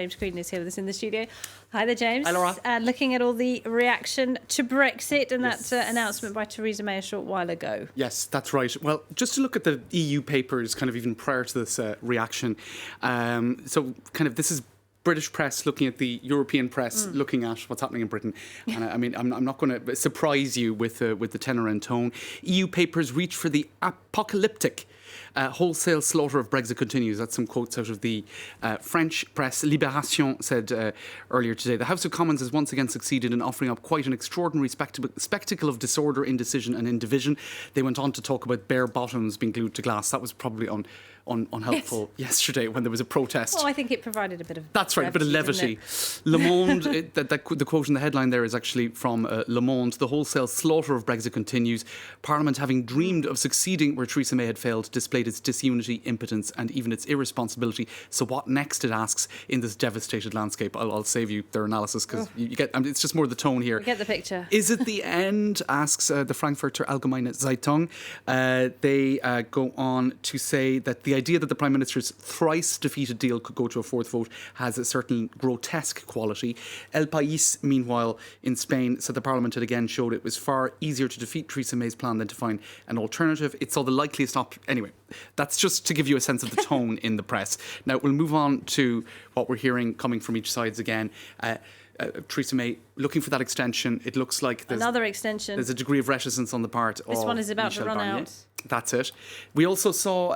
James Creedon is here with us in the studio. Hi there, James. Hi, Laura. Looking at all the reaction to Brexit and that announcement by Theresa May a short while ago. Yes, that's right. Well, just to look at the EU papers kind of even prior to this reaction. So kind of this is British press looking at the European press looking at what's happening in Britain. And I mean, I'm not going to surprise you with the tenor and tone. EU papers reach for the apocalyptic wholesale slaughter of Brexit continues. That's some quotes out of the French press. Libération said earlier today, the House of Commons has once again succeeded in offering up quite an extraordinary spectacle of disorder, indecision and indivision. They went on to talk about bare bottoms being glued to glass. That was probably unhelpful yesterday when there was a protest. Well, I think it provided a bit of That's right, a bit of levity. Le Monde, the quote in the headline there is actually from Le Monde. The wholesale slaughter of Brexit continues. Parliament, having dreamed of succeeding where Theresa May had failed, displayed its disunity, impotence and even its irresponsibility. So what next, it asks, in this devastated landscape? I'll save you their analysis because you get. It's just more the tone here. You get the picture. Is it the end, asks the Frankfurter Allgemeine Zeitung. They go on to say that the idea that the Prime Minister's thrice defeated deal could go to a fourth vote has a certain grotesque quality. El País, meanwhile, in Spain, said the Parliament had again showed it was far easier to defeat Theresa May's plan than to find an alternative. It saw the likeliest option. Anyway, that's just to give you a sense of the tone in the press. Now, we'll move on to what we're hearing coming from each sides again. Theresa May looking for that extension. It looks like there's another extension. There's a degree of reticence on the part of this one is about Michel to run Barnier. out. That's it. We also saw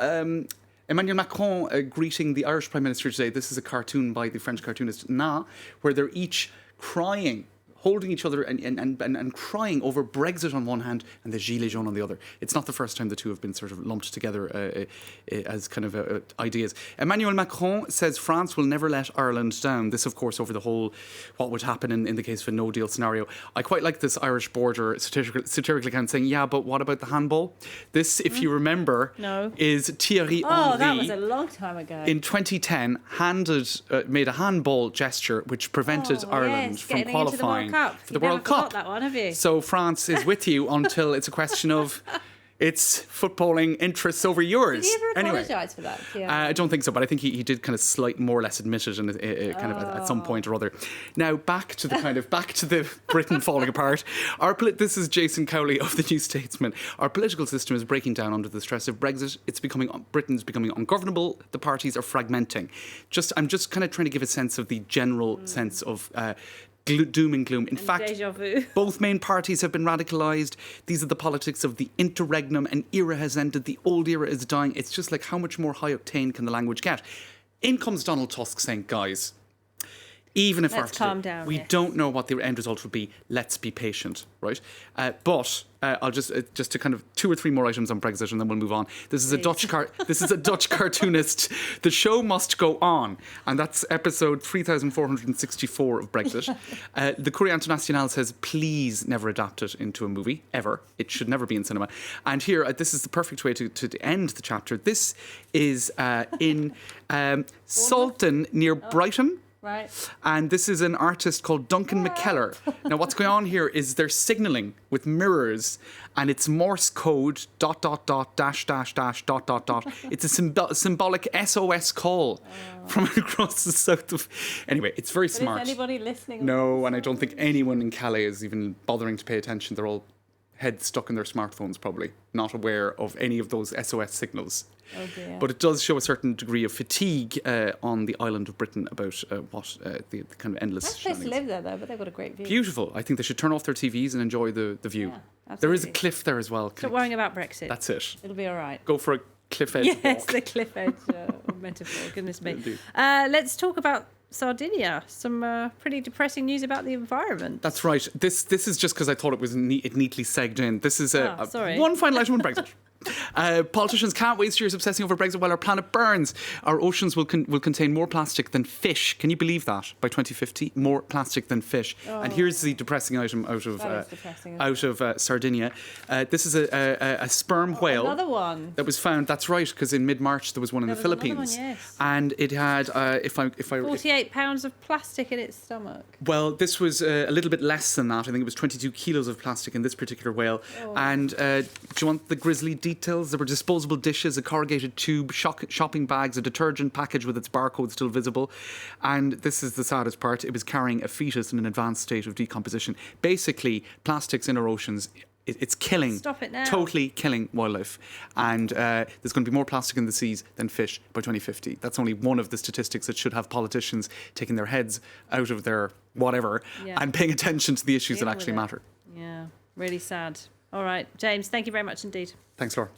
Emmanuel Macron greeting the Irish Prime Minister today. This is a cartoon by the French cartoonist Na, where they're each crying, holding each other and crying over Brexit on one hand and the Gilets jaunes on the other. It's not the first time the two have been sort of lumped together as kind of ideas. Emmanuel Macron says France will never let Ireland down. This, of course, over the whole what would happen in the case of a no-deal scenario. I quite like this Irish border satirical account saying, yeah, but what about the handball? This, if you remember, is Thierry Henry. Oh, that was a long time ago. In 2010, made a handball gesture which prevented Ireland from qualifying for the World Cup. That one, have you? So France is with you until it's a question of its footballing interests over yours. Did he ever apologise for that? Yeah. I don't think so, but I think he did kind of more or less admit it kind of at some point or other. Now back to the Britain falling apart. This is Jason Cowley of the New Statesman. Our political system is breaking down under the stress of Brexit. Britain's becoming ungovernable. The parties are fragmenting. I'm just kind of trying to give a sense of the general sense of doom and gloom. In fact, both main parties have been radicalised. These are the politics of the interregnum. An era has ended. The old era is dying. It's just like, how much more high octane can the language get? In comes Donald Tusk saying, guys, even if we don't know what the end result will be, let's be patient, right? But I'll just to kind of 2 or 3 more items on Brexit and then we'll move on. This is a Dutch cartoonist. The show must go on, and that's episode 3464 of Brexit. The Courrier International says, please never adapt it into a movie ever. It should never be in cinema. And here, this is the perfect way to end the chapter. This is in Salton near Brighton. Right. And this is an artist called Duncan McKellar. Now, what's going on here is they're signalling with mirrors, and it's Morse code, ... dash, dash, dash, ... It's a symbolic SOS call from across the south of... Anyway, it's very smart. Is anybody listening? No, and I don't think anyone in Calais is even bothering to pay attention. They're all heads stuck in their smartphones, probably, not aware of any of those SOS signals. Oh dear. But it does show a certain degree of fatigue on the island of Britain about the kind of endless. Nice place to live there, though, but they've got a great view. Beautiful. I think they should turn off their TVs and enjoy the view. Yeah, there is a cliff there as well. Stop worrying about Brexit. That's it. It'll be all right. Go for a cliff edge Yes, walk. the cliff edge metaphor. Goodness me. Let's talk about Sardinia. Some pretty depressing news about the environment. That's right. This is just because I thought it was it neatly segged in. This is one final item on Brexit. Politicians can't waste years obsessing over Brexit while our planet burns. Our oceans will contain more plastic than fish. Can you believe that? By 2050, more plastic than fish. And here's the depressing item out of Sardinia. This is a sperm whale. Another one that was found. That's right, because in mid-March there was one in the Philippines, and it had 48 pounds of plastic in its stomach. Well, this was a little bit less than that. I think it was 22 kilos of plastic in this particular whale. And do you want the grisly details details. There were disposable dishes, a corrugated tube, shopping bags, a detergent package with its barcode still visible. And this is the saddest part. It was carrying a fetus in an advanced state of decomposition. Basically, plastics in our oceans, it's killing, Stop it now. totally killing wildlife. And there's going to be more plastic in the seas than fish by 2050. That's only one of the statistics that should have politicians taking their heads out of their whatever and paying attention to the issues that actually matter. Yeah, really sad. All right, James, thank you very much indeed. Thanks, Laura.